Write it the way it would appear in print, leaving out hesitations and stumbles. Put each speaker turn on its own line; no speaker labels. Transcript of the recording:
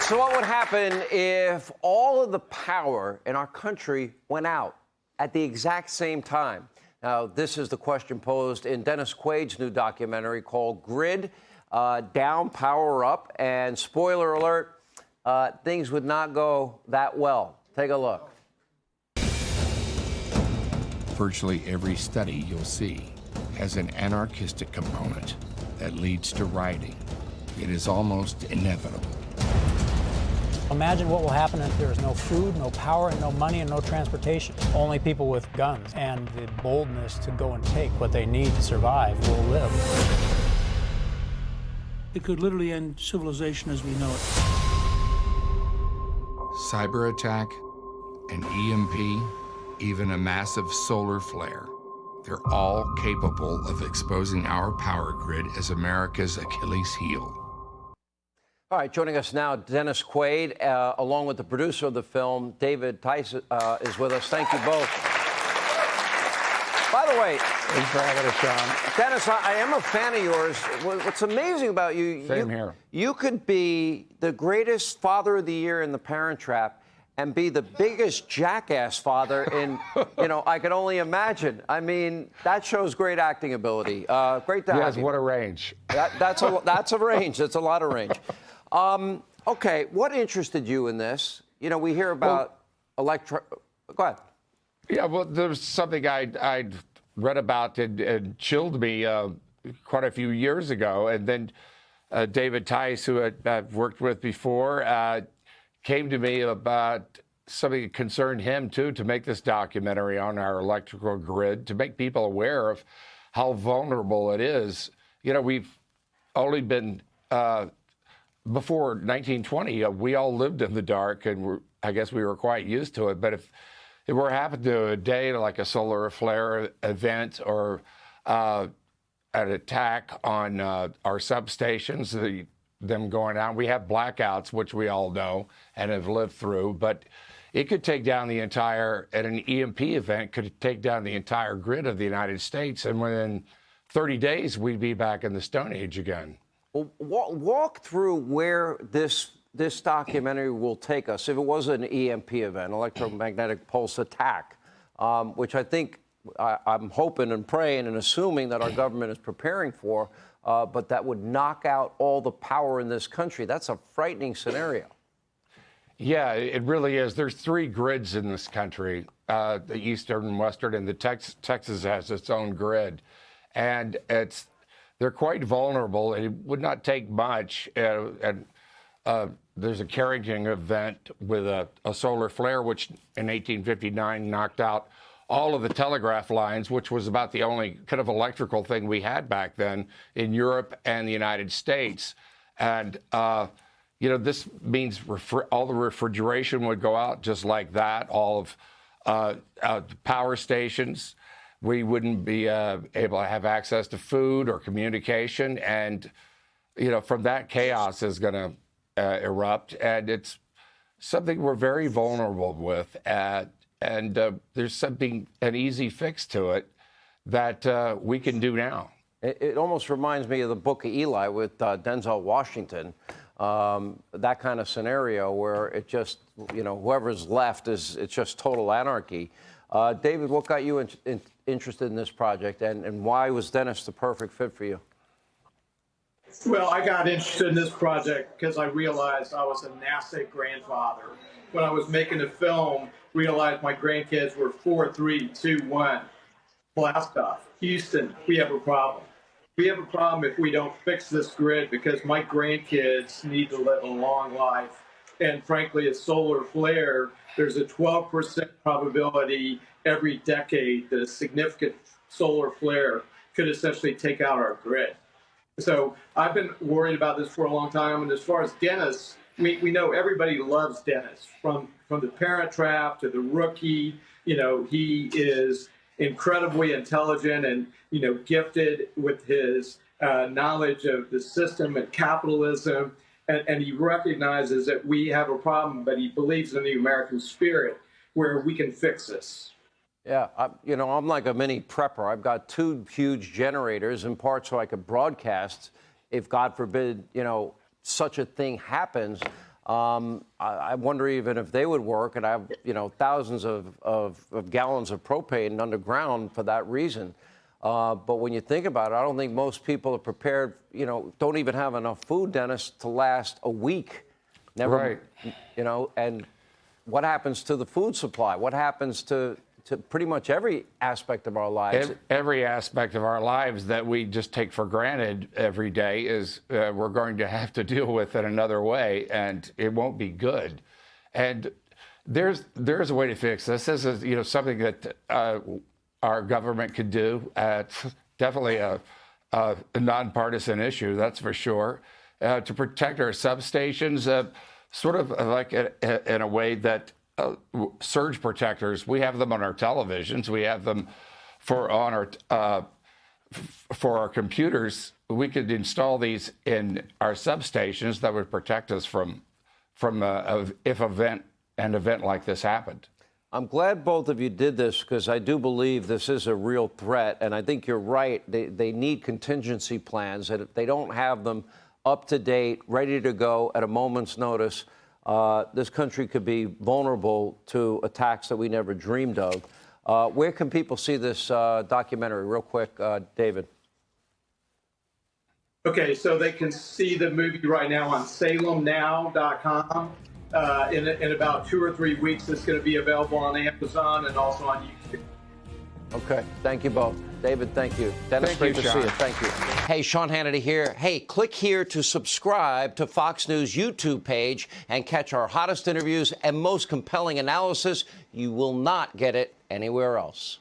So what would happen if all of the power in our country went out at the exact same time? Now, this is the question posed in Dennis Quaid's new documentary called Grid, Down, Power Up. And spoiler alert, things would not go that well. Take a look.
Virtually every study you'll see has an anarchistic component that leads to rioting. It is almost inevitable.
Imagine what will happen if there is no food, no power, and no money, and no transportation. Only people with guns and the boldness to go and take what they need to survive will live.
It could literally end civilization as we know it.
Cyber attack, an EMP, even a massive solar flare. They're all capable of exposing our power grid as America's Achilles heel.
All right, joining us now, Dennis Quaid, along with the producer of the film, David Tice, is with us. Thank you both. By the way,
thanks for having us, Sean.
Dennis, I am a fan of yours. What's amazing about you,
Same here.
You could be the greatest father of the year in The Parent Trap and be the biggest jackass father in, I could only imagine. I mean, that shows great acting ability. Great to have
Yes,
you.
what a range.
That's a range. That's a lot of range. Okay, what interested you in this? We hear about Go ahead.
Yeah, well, there's something I'd read about and chilled me quite a few years ago. And then David Tice, who I've worked with before, came to me about something that concerned him, too, to make this documentary on our electrical grid, to make people aware of how vulnerable it is. We've only been, before 1920, we all lived in the dark, and I guess we were quite used to it. But if it were happened to a day like a solar flare event or an attack on our substations, them going out. We have blackouts, which we all know and have lived through, but it could take down the entire, at an EMP event, could take down the entire grid of the United States. And within 30 days, we'd be back in the Stone Age again.
Well, walk through where this documentary will take us. If it was an EMP event, electromagnetic pulse attack, which I think I'm hoping and praying and assuming that our government is preparing for, but that would knock out all the power in this country. That's a frightening scenario.
Yeah, it really is. There's three grids in this country, the Eastern and Western, and Texas has its own grid. And they're quite vulnerable. It would not take much. There's a Carrington event with a solar flare, which in 1859 knocked out all of the telegraph lines, which was about the only kind of electrical thing we had back then in Europe and the United States. And, this means all the refrigeration would go out just like that, all of power stations. We wouldn't be able to have access to food or communication. And, from that, chaos is going to erupt. And it's something we're very vulnerable with. And there's an easy fix to it that we can do now.
It almost reminds me of the Book of Eli with Denzel Washington, that kind of scenario where it just, whoever's left it's just total anarchy. David, what got you interested in this project, and why was Dennis the perfect fit for you?
Well, I got interested in this project because I realized I was a NASA grandfather. When I was making the film, realized my grandkids were 4, 3, 2, 1. Blast off. Houston, we have a problem. We have a problem if we don't fix this grid because my grandkids need to live a long life. And frankly, a solar flare, there's a 12% probability every decade that a significant solar flare could essentially take out our grid. So I've been worried about this for a long time. And as far as Dennis, we know everybody loves Dennis, from the Parent Trap to The Rookie. He is incredibly intelligent and, gifted with his knowledge of the system and capitalism. And he recognizes that we have a problem, but he believes in the American spirit where we can fix this.
Yeah, I'm like a mini prepper. I've got 2 huge generators, in part so I could broadcast if, God forbid, such a thing happens. I wonder even if they would work, and I have, thousands of gallons of propane underground for that reason. But when you think about it, I don't think most people are prepared, don't even have enough food, Dennis, to last a week. Never,
Right.
And what happens to the food supply? What happens to pretty much every aspect of our lives?
Every aspect of our lives that we just take for granted every day is we're going to have to deal with in another way, and it won't be good. And there's a way to fix this. This is something that our government could do. It's definitely a nonpartisan issue, that's for sure. To protect our substations, sort of like in a way that surge protectors, we have them on our televisions, we have them for our computers. We could install these in our substations that would protect us from if an event like this happened.
I'm glad both of you did this, because I do believe this is a real threat, and I think you're right. They need contingency plans, and if they don't have them up to date, ready to go at a moment's notice, this country could be vulnerable to attacks that we never dreamed of. Where can people see this documentary? Real quick, David.
Okay, so they can see the movie right now on salemnow.com. In about 2 or 3 weeks, it's going to be available on Amazon and also on YouTube.
Okay, thank you both. David, thank you. Dennis,
Thank you,
great to see
Sean.
you. Thank you. Hey, Sean Hannity here. Hey, click here to subscribe to Fox News YouTube page and catch our hottest interviews and most compelling analysis. You will not get it anywhere else.